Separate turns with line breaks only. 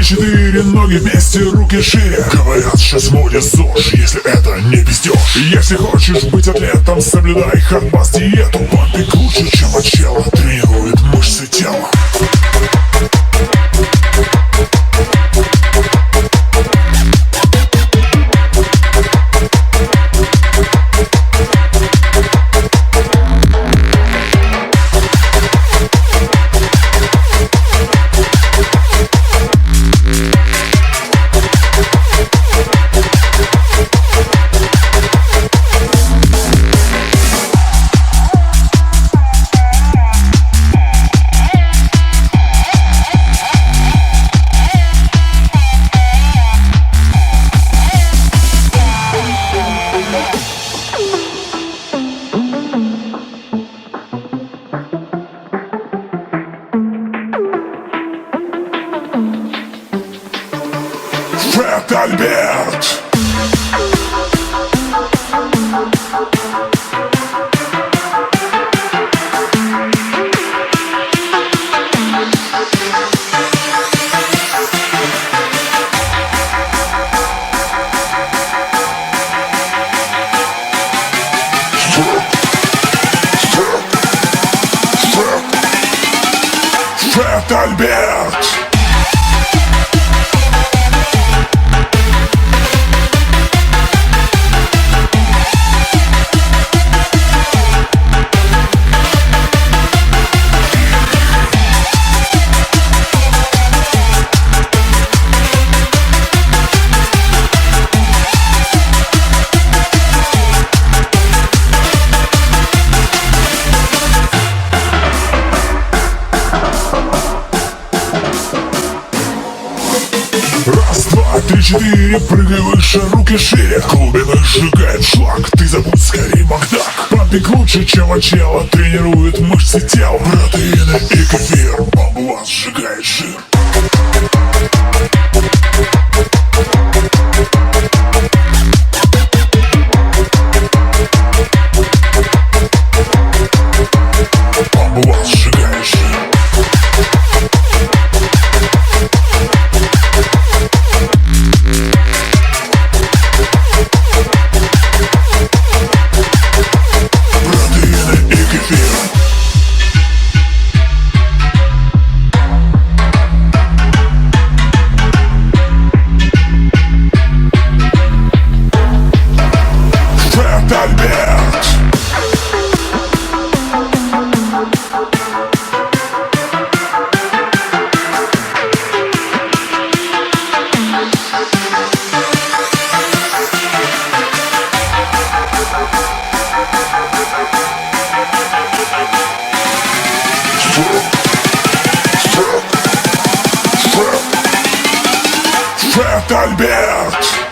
3-4 ноги вместе, руки шире. Говорят, сейчас в моде ЗОЖ, если это не пиздёж. Если хочешь быть атлетом, соблюдай хардбас диету. Пампик лучше, чем от чела, тренирует мышцы тела. Фред Альберт. Фред Альберт. Раз, два, три, четыре, прыгай выше, руки шире. Глубины сжигает шлак, ты забудь скорее Макдак. Пампик лучше, чем от чела, тренирует мышцы тела. Протеины и кефир, бомба сжигает жир. Бомба сжигает жир. Фред Альберт.